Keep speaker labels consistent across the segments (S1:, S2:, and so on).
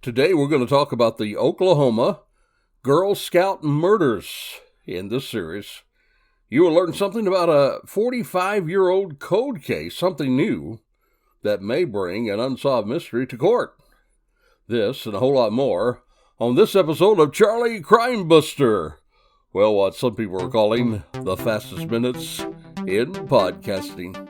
S1: Today we're going to talk about the Oklahoma Girl Scout murders. In this series, you will learn something about a 45-year-old code case, something new that may bring an unsolved mystery to court. This and a whole lot more on this episode of Charlie Crimebuster. Well, what some people are calling the fastest minutes in podcasting.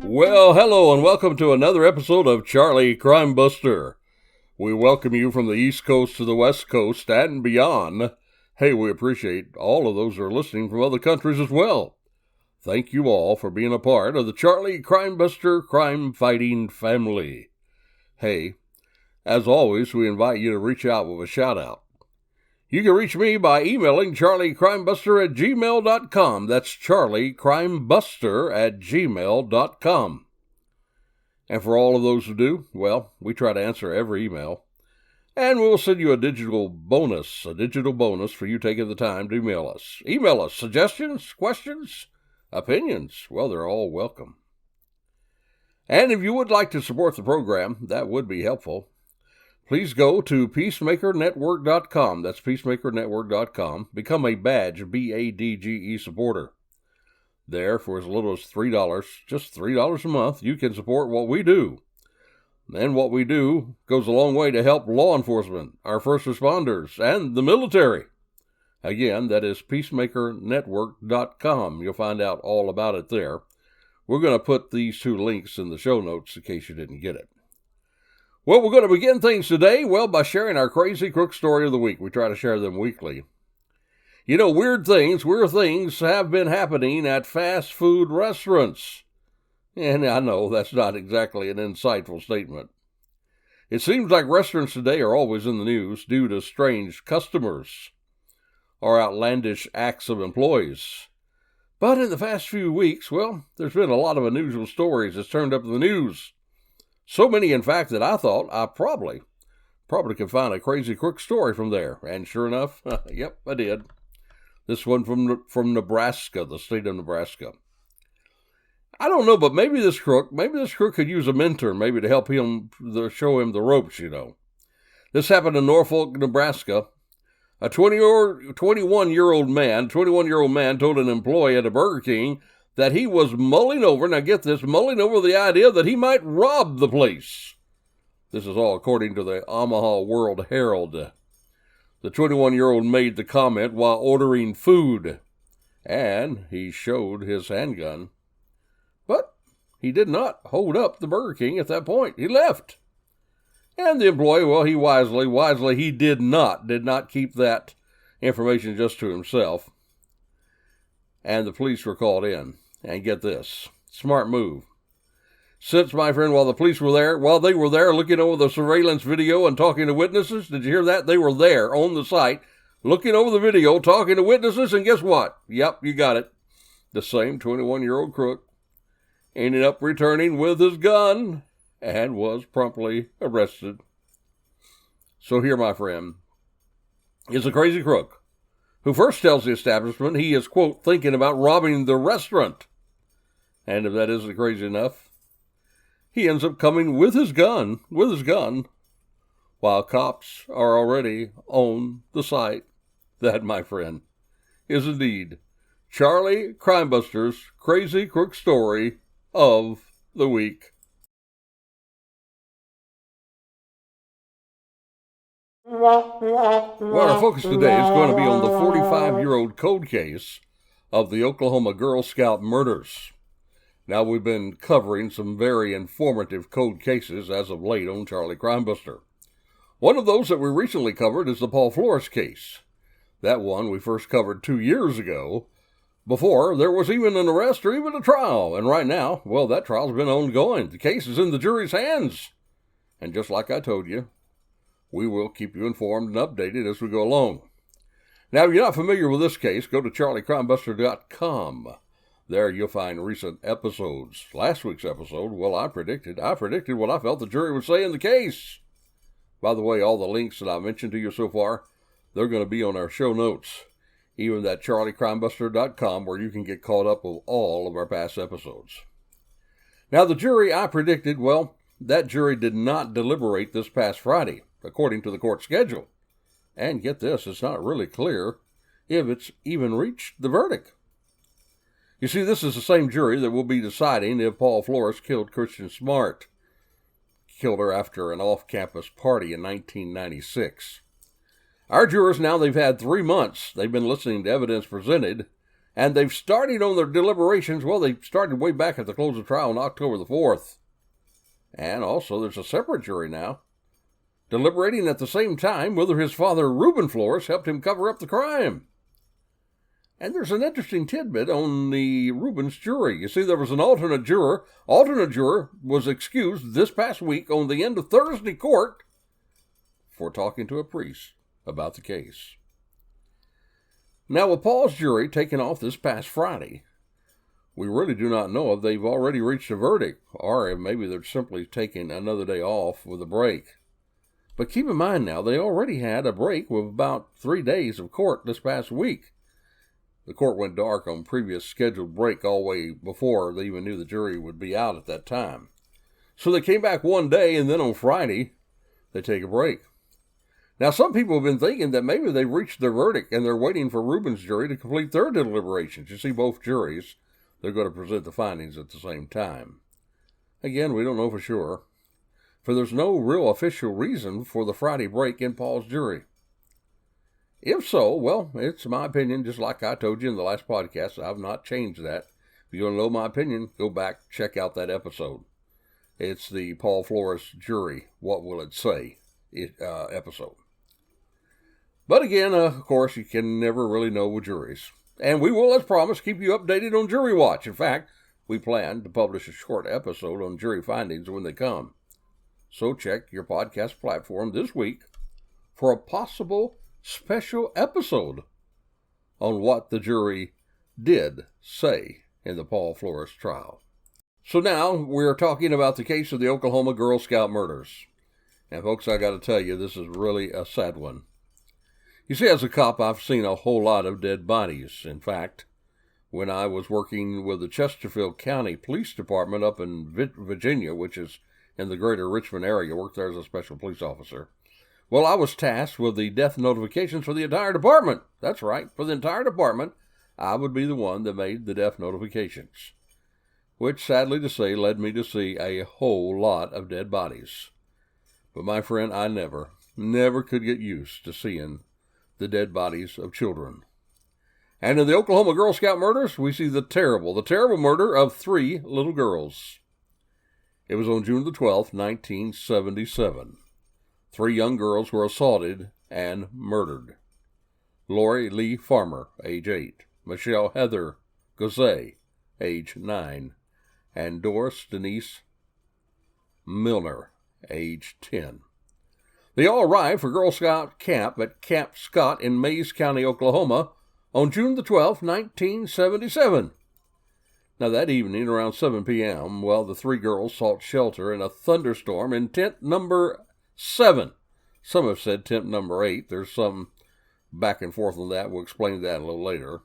S1: Well, hello and welcome to another episode of Charlie Crimebuster. We welcome you from the East Coast to the West Coast and beyond. Hey, we appreciate all of those who are listening from other countries as well. Thank you all for being a part of the Charlie Crimebuster crime-fighting family. Hey, as always, we invite you to reach out with a shout-out. You can reach me by emailing charliecrimebuster@gmail.com. That's charliecrimebuster@gmail.com. And for all of those who do, well, we try to answer every email. And we'll send you a digital bonus for you taking the time to email us. Email us suggestions, questions, opinions. Well, they're all welcome. And if you would like to support the program, that would be helpful. Please go to peacemakernetwork.com. That's peacemakernetwork.com. Become a badge, BADGE supporter. There, for as little as $3, just $3 a month, you can support what we do. And what we do goes a long way to help law enforcement, our first responders, and the military. Again, that is peacemakernetwork.com. You'll find out all about it there. We're going to put these two links in the show notes in case you didn't get it. Well, we're going to begin things today, by sharing our crazy crook story of the week. We try to share them weekly. You know, weird things have been happening at fast food restaurants. And I know that's not exactly an insightful statement. It seems like restaurants today are always in the news due to strange customers or outlandish acts of employees. But in the past few weeks, there's been a lot of unusual stories that's turned up in the news. So many, in fact, that I thought I probably could find a crazy crook story from there. And sure enough, yep, I did. This one from Nebraska, the state of Nebraska. I don't know, but maybe this crook could use a mentor, maybe to help him, show him the ropes, you know. This happened in Norfolk, Nebraska. A 21-year-old man told an employee at a Burger King that he was mulling over the idea that he might rob the place. This is all according to the Omaha World Herald. The 21-year-old made the comment while ordering food, and he showed his handgun. But he did not hold up the Burger King at that point. He left. And the employee, he wisely, he did not keep that information just to himself. And the police were called in. And get this, smart move. Since, my friend, while they were there looking over the surveillance video and talking to witnesses, did you hear that? They were there on the site, looking over the video, talking to witnesses, and guess what? Yep, you got it. The same 21-year-old crook ended up returning with his gun and was promptly arrested. So here, my friend, is a crazy crook who first tells the establishment he is, quote, thinking about robbing the restaurant. And if that isn't crazy enough, he ends up coming with his gun, while cops are already on the site. That, my friend, is indeed Charlie Crimebuster's crazy crook story of the week. Well, our focus today is going to be on the 45-year-old code case of the Oklahoma Girl Scout murders. Now, we've been covering some very informative code cases as of late on Charlie Crimebuster. One of those that we recently covered is the Paul Flores case. That one we first covered 2 years ago, before there was even an arrest or even a trial. And right now, that trial's been ongoing. The case is in the jury's hands. And just like I told you, we will keep you informed and updated as we go along. Now, if you're not familiar with this case, go to charliecrimebuster.com. There you'll find recent episodes. Last week's episode, well, I predicted what I felt the jury would say in the case. By the way, all the links that I've mentioned to you so far, they're going to be on our show notes, even that charliecrimebuster.com, where you can get caught up with all of our past episodes. Now, the jury I predicted, well, that jury did not deliberate this past Friday, according to the court schedule. And get this, it's not really clear if it's even reached the verdict. You see, this is the same jury that will be deciding if Paul Flores killed Christian Smart. Killed her after an off-campus party in 1996. Our jurors now, they've had 3 months. They've been listening to evidence presented, and they've started on their deliberations. Well, they started way back at the close of trial on October the 4th. And also, there's a separate jury now, deliberating at the same time whether his father, Reuben Flores, helped him cover up the crime. And there's an interesting tidbit on the Reuben's jury. You see, there was an alternate juror. Alternate juror was excused this past week on the end of Thursday court for talking to a priest about the case. Now, with Paul's jury taken off this past Friday, we really do not know if they've already reached a verdict, or if maybe they're simply taking another day off with a break. But keep in mind now, they already had a break with about 3 days of court this past week. The court went dark on previous scheduled break all the way before they even knew the jury would be out at that time. So they came back one day, and then on Friday, they take a break. Now, some people have been thinking that maybe they've reached their verdict, and they're waiting for Reuben's jury to complete their deliberations. You see, both juries, they're going to present the findings at the same time. Again, we don't know for sure, for there's no real official reason for the Friday break in Paul's jury. If so, well, it's my opinion, just like I told you in the last podcast. I've not changed that. If you want to know my opinion, go back, check out that episode. It's the Paul Flores jury, What Will It Say episode. But again, of course, you can never really know with juries. And we will, as promised, keep you updated on Jury Watch. In fact, we plan to publish a short episode on jury findings when they come. So check your podcast platform this week for a possible special episode on what the jury did say in the Paul Flores trial. So now we're talking about the case of the Oklahoma Girl Scout murders. And folks, I got to tell you, this is really a sad one. You see, as a cop, I've seen a whole lot of dead bodies. In fact, when I was working with the Chesterfield County Police Department up in Virginia, which is in the greater Richmond area, worked there as a special police officer. Well, I was tasked with the death notifications for the entire department. That's right, for the entire department, I would be the one that made the death notifications, which, sadly to say, led me to see a whole lot of dead bodies. But my friend, I never could get used to seeing the dead bodies of children. And in the Oklahoma Girl Scout murders, we see the terrible murder of 3 little girls. It was on June the 12th, 1977. 3 young girls were assaulted and murdered. Lori Lee Farmer, age 8, Michelle Heather Gozay, age 9, and Doris Denise Milner, age 10. They all arrived for Girl Scout camp at Camp Scott in Mays County, Oklahoma, on June the 12th, 1977. Now, that evening, around 7 p.m., well, the 3 girls sought shelter in a thunderstorm in tent number 7. Some have said tent number 8. There's some back and forth on that. We'll explain that a little later.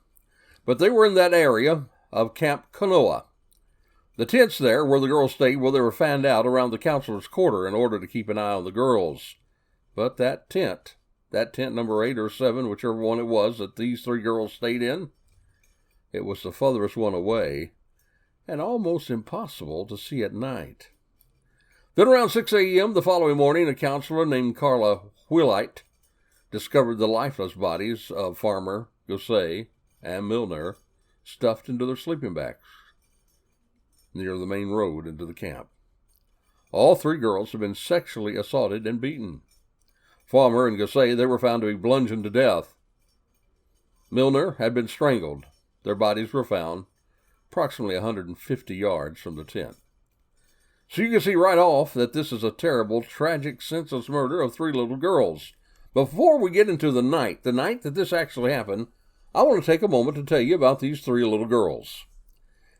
S1: But they were in that area of Camp Kanoa. The tents there where the girls stayed, well, they were fanned out around the counselor's quarter in order to keep an eye on the girls. But that tent number 8 or 7, whichever one it was that these 3 girls stayed in, it was the furthest one away and almost impossible to see at night. Then around 6 a.m. the following morning, a counselor named Carla Wheelite discovered the lifeless bodies of Farmer, Gosay, and Milner stuffed into their sleeping bags near the main road into the camp. All 3 girls had been sexually assaulted and beaten. Farmer and Gosay, they were found to be bludgeoned to death. Milner had been strangled. Their bodies were found approximately 150 yards from the tent. So you can see right off that this is a terrible, tragic, senseless murder of 3 little girls. Before we get into the night that this actually happened, I want to take a moment to tell you about these 3 little girls.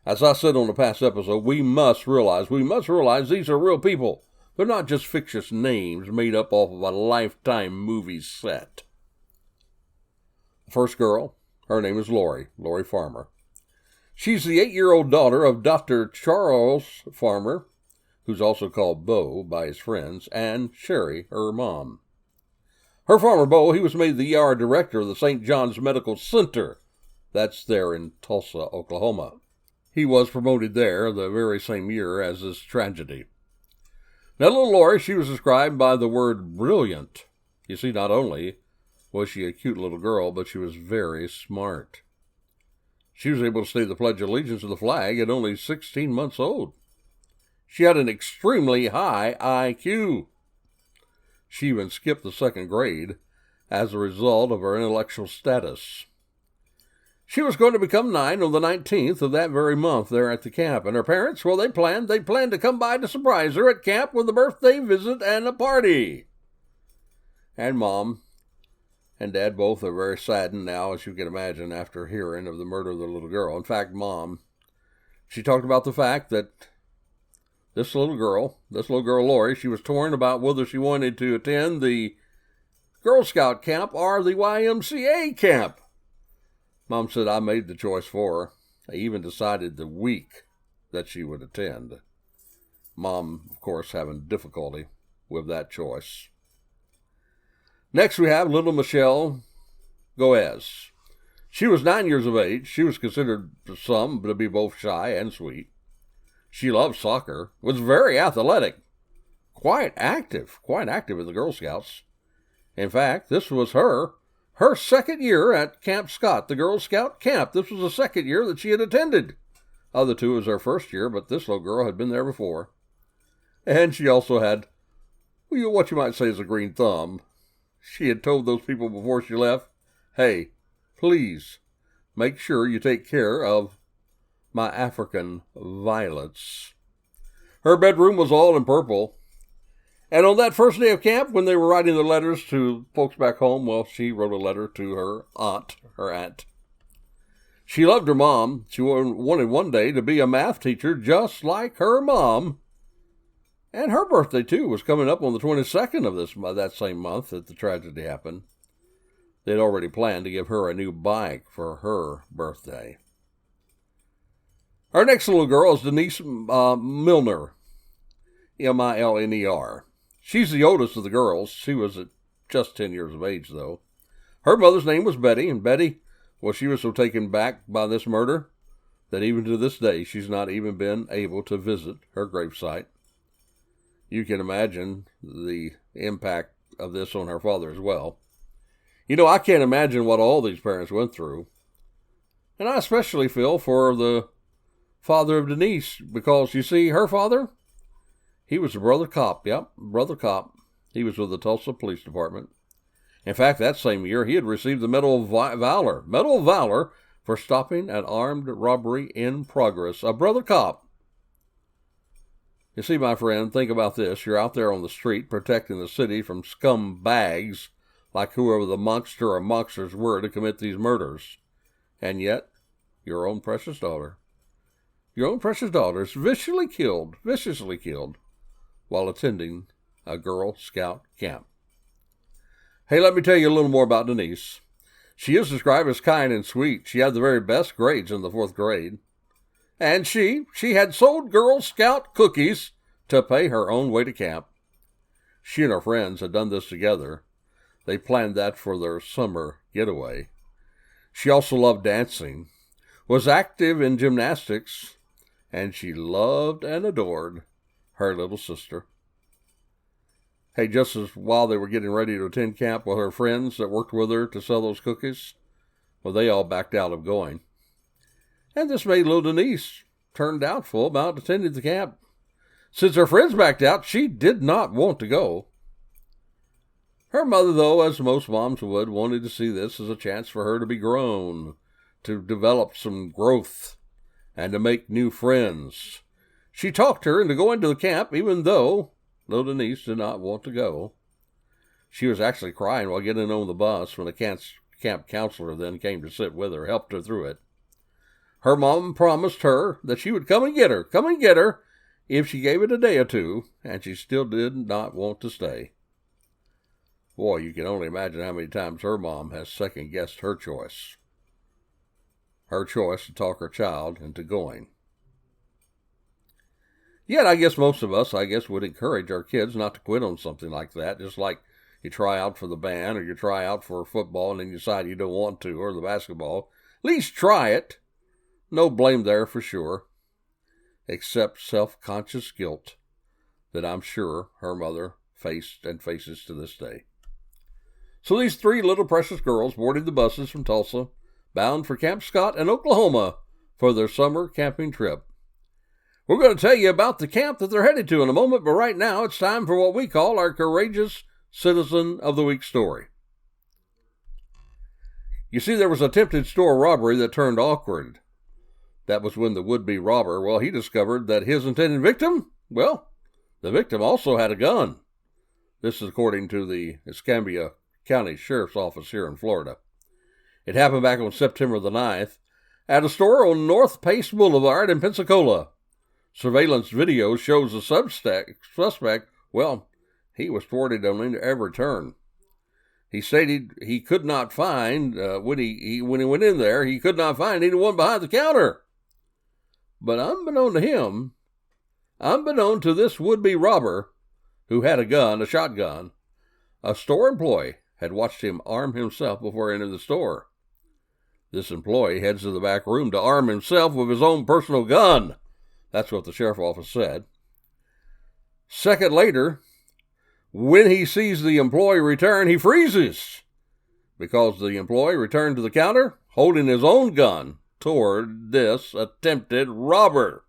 S1: As I said on the past episode, we must realize these are real people. They're not just fictitious names made up off of a Lifetime movie set. The first girl, her name is Lori Farmer. She's the 8-year-old daughter of Dr. Charles Farmer, who's also called Bo by his friends, and Sherry, her mom. Her farmer Bo, he was made the ER director of the St. John's Medical Center. That's there in Tulsa, Oklahoma. He was promoted there the very same year as this tragedy. Now, little Lori, she was described by the word brilliant. You see, not only was she a cute little girl, but she was very smart. She was able to say the Pledge of Allegiance to the flag at only 16 months old. She had an extremely high IQ. She even skipped the second grade as a result of her intellectual status. She was going to become 9 on the 19th of that very month there at the camp, and her parents, well, they planned to come by to surprise her at camp with a birthday visit and a party. And Mom and Dad both are very saddened now, as you can imagine, after hearing of the murder of the little girl. In fact, Mom, she talked about the fact that this little girl Lori, she was torn about whether she wanted to attend the Girl Scout camp or the YMCA camp. Mom said, I made the choice for her. I even decided the week that she would attend. Mom, of course, having difficulty with that choice. Next we have little Michelle Goez. She was 9 years of age. She was considered to some to be both shy and sweet. She loved soccer, was very athletic, quite active in the Girl Scouts. In fact, this was her second year at Camp Scott, the Girl Scout camp. This was the second year that she had attended. Other two was her first year, but this little girl had been there before. And she also had, what you might say is a green thumb. She had told those people before she left, hey, please make sure you take care of my African violets. Her bedroom was all in purple. And on that first day of camp, when they were writing the letters to folks back home, well, she wrote a letter to her aunt. She loved her mom. She wanted one day to be a math teacher just like her mom. And her birthday, too, was coming up on the 22nd of that same month that the tragedy happened. They'd already planned to give her a new bike for her birthday. Our next little girl is Denise Milner, Milner. She's the oldest of the girls. She was at just 10 years of age, though. Her mother's name was Betty, and Betty, well, she was so taken back by this murder that even to this day, she's not even been able to visit her gravesite. You can imagine the impact of this on her father as well. I can't imagine what all these parents went through. And I especially feel for the father of Denise, because, you see, her father, he was a brother cop. Yep, brother cop. He was with the Tulsa Police Department. In fact, that same year, he had received the Medal of Valor for stopping an armed robbery in progress. A brother cop. You see, my friend, think about this. You're out there on the street protecting the city from scumbags like whoever the monster or monsters were to commit these murders. And yet, your own precious daughter is viciously killed while attending a Girl Scout camp. Hey, let me tell you a little more about Denise. She is described as kind and sweet. She had the very best grades in the 4th grade. And she had sold Girl Scout cookies to pay her own way to camp. She and her friends had done this together. They planned that for their summer getaway. She also loved dancing, was active in gymnastics, and she loved and adored her little sister. Hey, just as while they were getting ready to attend camp with her friends that worked with her to sell those cookies, well, they all backed out of going. And this made little Denise turn doubtful about attending the camp. Since her friends backed out, she did not want to go. Her mother, though, as most moms would, wanted to see this as a chance for her to be grown, to develop some growth, and to make new friends. She talked her into going to the camp, even though little Denise did not want to go. She was actually crying while getting on the bus when the camp counselor then came to sit with her, helped her through it. Her mom promised her that she would come and get her, if she gave it a day or two, and she still did not want to stay. Boy, you can only imagine how many times her mom has second-guessed her choice. Her choice to talk her child into going. Yet I guess most of us, would encourage our kids not to quit on something like that, just like you try out for the band or you try out for football and then you decide you don't want to, or the basketball. At least try it. No blame there for sure, except self-conscious guilt that I'm sure her mother faced and faces to this day. So these three little precious girls boarded the buses from Tulsa, bound for Camp Scott in Oklahoma for their summer camping trip. We're going to tell you about the camp that they're headed to in a moment, but right now it's time for what we call our Courageous Citizen of the Week story. You see, there was an attempted store robbery that turned awkward. That was when the would-be robber, he discovered that his intended victim, the victim also had a gun. This is according to the Escambia County Sheriff's Office here in Florida. It happened back on September the 9th at a store on North Pace Boulevard in Pensacola. Surveillance video shows the suspect, he was thwarted on every turn. He stated he could not find, when he went in there, he could not find anyone behind the counter. But unbeknown to this would-be robber, who had a shotgun, a store employee had watched him arm himself before entering the store. This employee heads to the back room to arm himself with his own personal gun. That's what the sheriff's office said. Second later, when he sees the employee return, he freezes because the employee returned to the counter holding his own gun toward this attempted robber.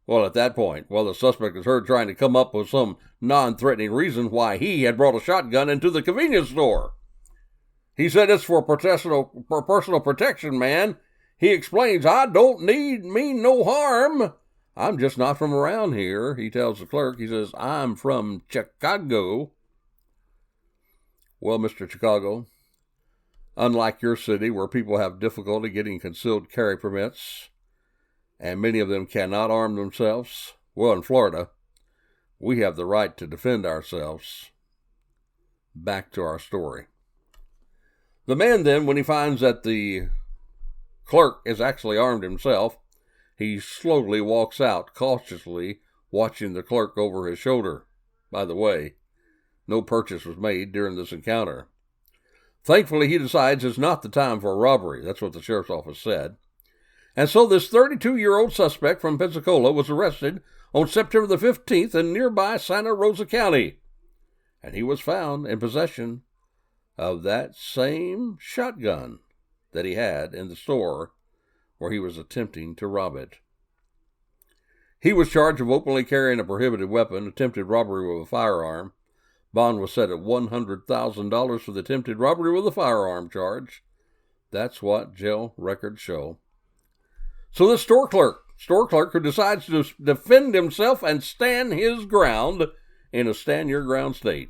S1: At that point, the suspect is heard trying to come up with some non-threatening reason why he had brought a shotgun into the convenience store. He said it's for personal protection, man. He explains, I don't mean no harm. I'm just not from around here, he tells the clerk. He says, I'm from Chicago. Well, Mr. Chicago, unlike your city where people have difficulty getting concealed carry permits, and many of them cannot arm themselves, in Florida, we have the right to defend ourselves. Back to our story. The man then, when he finds that the clerk is actually armed himself, he slowly walks out, cautiously watching the clerk over his shoulder. By the way, no purchase was made during this encounter. Thankfully, he decides it's not the time for a robbery. That's what the sheriff's office said. And so this 32-year-old suspect from Pensacola was arrested on September the 15th in nearby Santa Rosa County. And he was found in possession of that same shotgun that he had in the store where he was attempting to rob it. He was charged of openly carrying a prohibited weapon, attempted robbery with a firearm. Bond was set at $100,000 for the attempted robbery with a firearm charge. That's what jail records show. So this store clerk who decides to defend himself and stand his ground in a stand-your-ground state.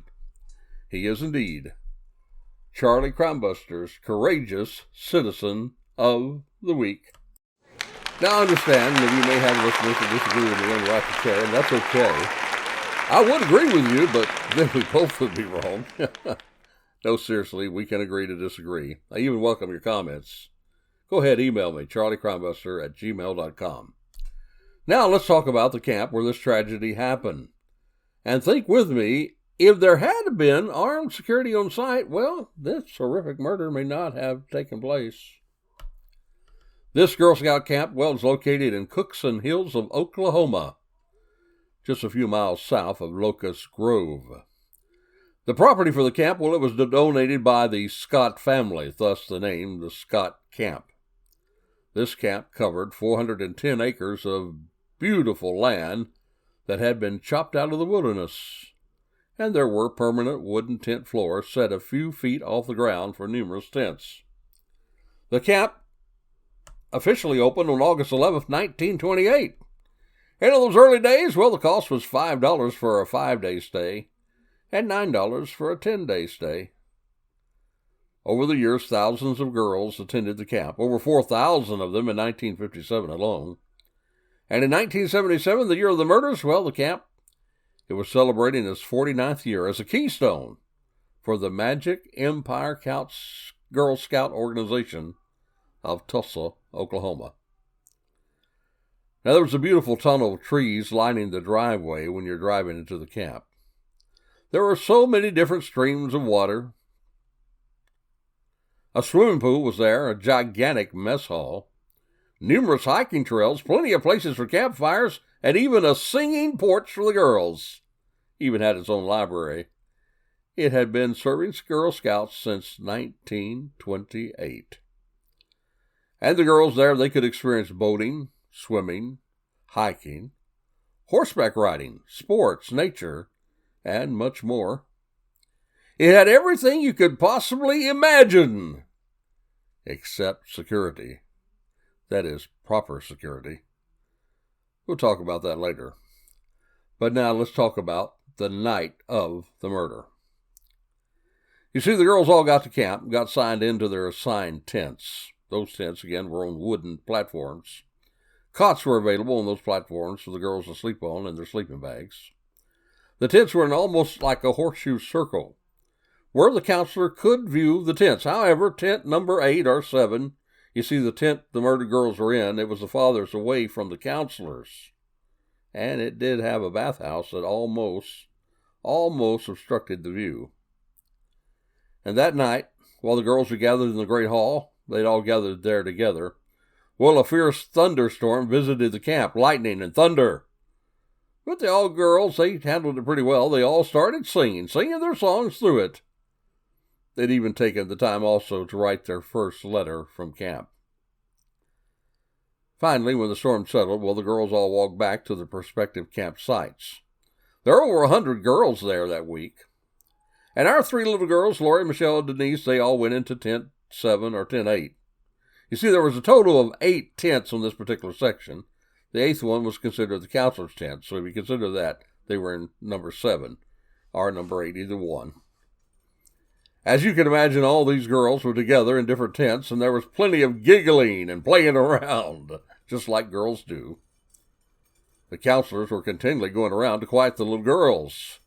S1: He is indeed Charlie Crimebuster's Courageous Citizen of the Week. Now I understand that you may have listeners who disagree with me on the right to care, and that's okay. I would agree with you, but then we both would be wrong. No, seriously, we can agree to disagree. I even welcome your comments. Go ahead, email me, charliecrimebuster@gmail.com. Now let's talk about the camp where this tragedy happened. And think with me, if there had been armed security on site, this horrific murder may not have taken place. This Girl Scout camp, is located in Cookson Hills of Oklahoma, just a few miles south of Locust Grove. The property for the camp, it was donated by the Scott family, thus the name, the Scott Camp. This camp covered 410 acres of beautiful land that had been chopped out of the wilderness, and there were permanent wooden tent floors set a few feet off the ground for numerous tents. The camp officially opened on August 11th, 1928. In those early days, the cost was $5 for a 5-day stay and $9 for a 10-day stay. Over the years, thousands of girls attended the camp, over 4,000 of them in 1957 alone. And in 1977, the year of the murders, well, the camp, it was celebrating its 49th year as a keystone for the Magic Empire Girl Scout organization of Tulsa, Oklahoma. Now, there was a beautiful tunnel of trees lining the driveway when you're driving into the camp. There were so many different streams of water. A swimming pool was there, a gigantic mess hall, numerous hiking trails, plenty of places for campfires, and even a singing porch for the girls. Even had its own library. It had been serving Girl Scouts since 1928. And the girls there, they could experience boating, swimming, hiking, horseback riding, sports, nature, and much more. It had everything you could possibly imagine, except security. That is, proper security. We'll talk about that later. But now let's talk about the night of the murder. You see, the girls all got to camp, got signed into their assigned tents. Those tents, again, were on wooden platforms. Cots were available on those platforms for the girls to sleep on in their sleeping bags. The tents were in almost like a horseshoe circle, where the counselor could view the tents. However, tent number 8 or 7, you see the tent the murdered girls were in, it was the farthest away from the counselors. And it did have a bathhouse that almost obstructed the view. And that night, while the girls were gathered in the great hall, they'd all gathered there together, well, a fierce thunderstorm visited the camp, lightning and thunder. But the all girls, they handled it pretty well. They all started singing their songs through it. They'd even taken the time also to write their first letter from camp. Finally, when the storm settled, well, the girls all walked back to their prospective camp sites. There were over 100 girls there that week. And our 3 little girls, Lori, Michelle, and Denise, they all went into tent 7 or tent 8. You see, there was a total of 8 tents on this particular section. The 8th one was considered the counselor's tent, so if you consider that, they were in number 7, or number 8, either one. As you can imagine, all these girls were together in different tents, and there was plenty of giggling and playing around, just like girls do. The counselors were continually going around to quiet the little girls.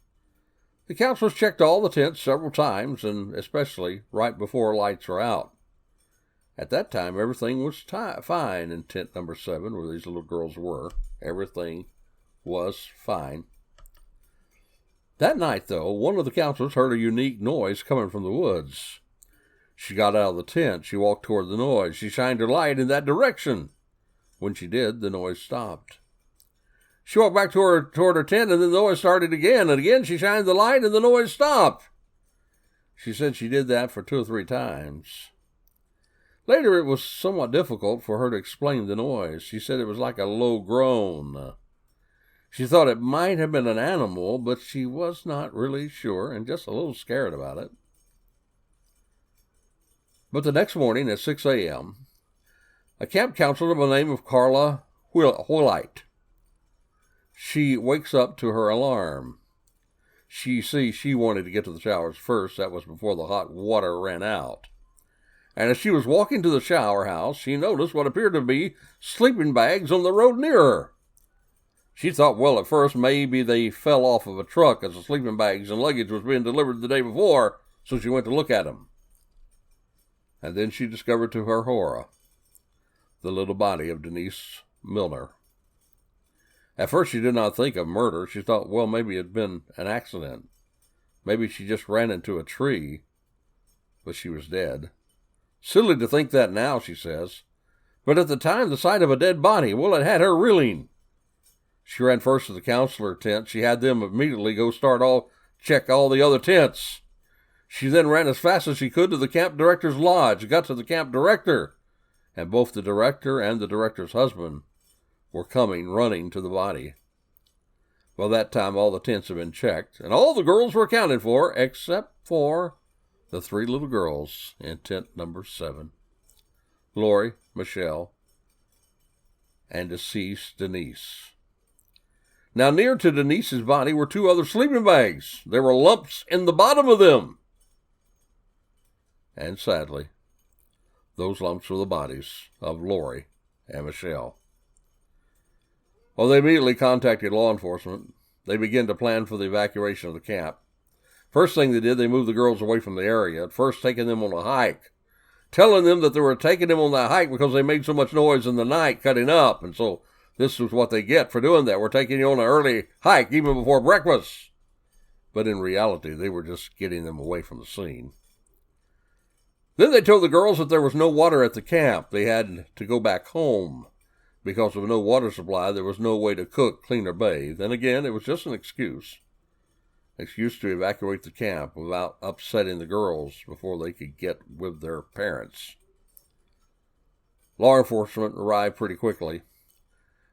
S1: The counselors checked all the tents several times, and especially right before lights were out. At that time, everything was fine in tent number 7, where these little girls were. Everything was fine. That night, though, one of the counselors heard a unique noise coming from the woods. She got out of the tent. She walked toward the noise. She shined her light in that direction. When she did, the noise stopped. She walked back toward her tent, and then the noise started again. And again, she shined the light, and the noise stopped. She said she did that for 2 or 3 times. Later, it was somewhat difficult for her to explain the noise. She said it was like a low groan. She thought it might have been an animal, but she was not really sure and just a little scared about it. But the next morning at 6 a.m., a camp counselor by the name of Carla White, she wakes up to her alarm. She wanted to get to the showers first. That was before the hot water ran out. And as she was walking to the shower house, she noticed what appeared to be sleeping bags on the road near her. She thought, well, at first maybe they fell off of a truck as the sleeping bags and luggage was being delivered the day before, so she went to look at them. And then she discovered to her horror the little body of Denise Milner. At first she did not think of murder. She thought, well, maybe it had been an accident. Maybe she just ran into a tree, but she was dead. Silly to think that now, she says. But at the time, the sight of a dead body, well, it had her reeling. She ran first to the counselor tent. She had them immediately go check all the other tents. She then ran as fast as she could to the camp director's lodge, got to the camp director, and both the director and the director's husband were coming running to the body. By that time, all the tents had been checked, and all the girls were accounted for, except for the 3 little girls in tent number 7, Lori, Michelle, and deceased Denise. Now, near to Denise's body were 2 other sleeping bags. There were lumps in the bottom of them. And sadly, those lumps were the bodies of Lori and Michelle. Well, they immediately contacted law enforcement. They began to plan for the evacuation of the camp. First thing they did, they moved the girls away from the area, at first taking them on a hike, telling them that they were taking them on that hike because they made so much noise in the night cutting up, and so this was what they get for doing that. We're taking you on an early hike even before breakfast. But in reality, they were just getting them away from the scene. Then they told the girls that there was no water at the camp. They had to go back home. Because of no water supply, there was no way to cook, clean, or bathe. And again, it was just an excuse. Excuse to evacuate the camp without upsetting the girls before they could get with their parents. Law enforcement arrived pretty quickly.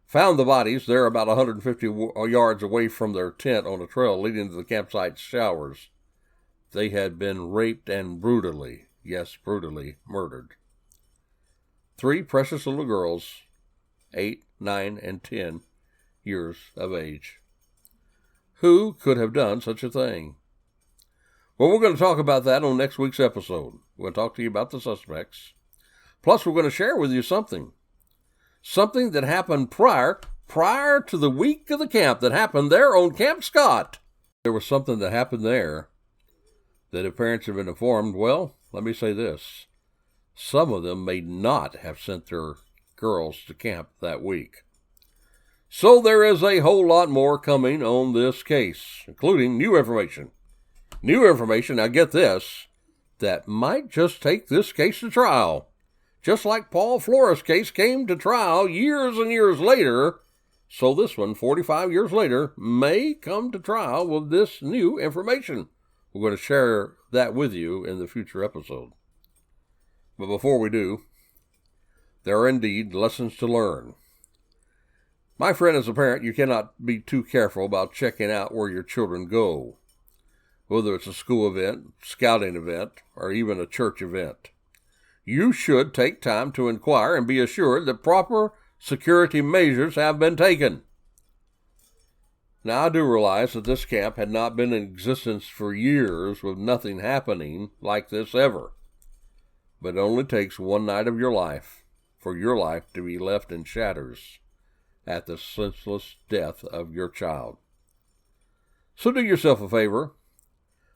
S1: Found the bodies there about 150 yards away from their tent on a trail leading to the campsite's showers. They had been raped and brutally, yes, brutally murdered. 3 precious little girls, 8, 9, and 10 years of age. Who could have done such a thing? Well, we're going to talk about that on next week's episode. We're going to talk to you about the suspects. Plus, we're going to share with you something that happened prior to the week of the camp that happened there on Camp Scott. There was something that happened there that if parents have been informed, well, let me say this. Some of them may not have sent their girls to camp that week. So there is a whole lot more coming on this case, including new information. New information, now get this, that might just take this case to trial. Just like Paul Flores' case came to trial years and years later, so this one, 45 years later, may come to trial with this new information. We're going to share that with you in the future episode. But before we do, there are indeed lessons to learn. My friend, as a parent, you cannot be too careful about checking out where your children go, whether it's a school event, scouting event, or even a church event. You should take time to inquire and be assured that proper security measures have been taken. Now, I do realize that this camp had not been in existence for years with nothing happening like this ever. But it only takes one night of your life for your life to be left in shatters at the senseless death of your child. So do yourself a favor.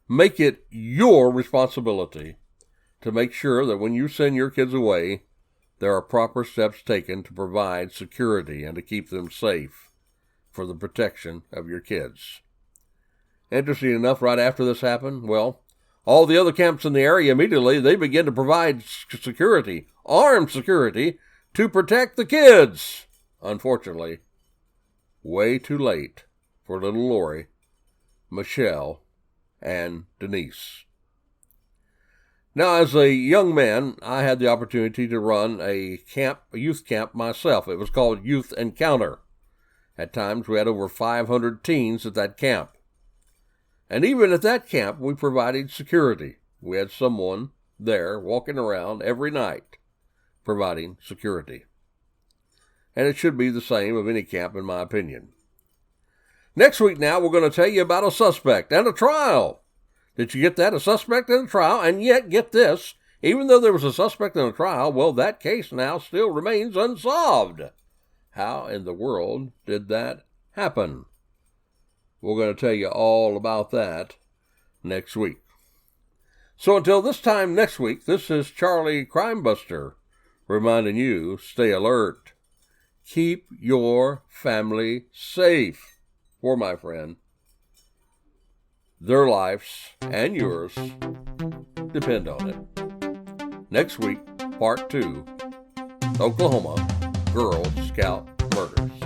S1: Make it your responsibility to make sure that when you send your kids away, there are proper steps taken to provide security and to keep them safe for the protection of your kids. Interesting enough, right after this happened, well, all the other camps in the area immediately, they began to provide security, armed security, to protect the kids. Unfortunately, way too late for little Lori, Michelle, and Denise. Now, as a young man, I had the opportunity to run a youth camp myself. It was called Youth Encounter. At times, we had over 500 teens at that camp. And even at that camp, we provided security. We had someone there walking around every night providing security. And it should be the same of any camp, in my opinion. Next week now, we're going to tell you about a suspect and a trial. Did you get that? A suspect and a trial, and yet, get this, even though there was a suspect and a trial, well, that case now still remains unsolved. How in the world did that happen? We're going to tell you all about that next week. So until this time next week, this is Charlie Crimebuster reminding you, stay alert. Keep your family safe. For my friend, their lives and yours depend on it. Next week, part 2, Oklahoma Girl Scout murders.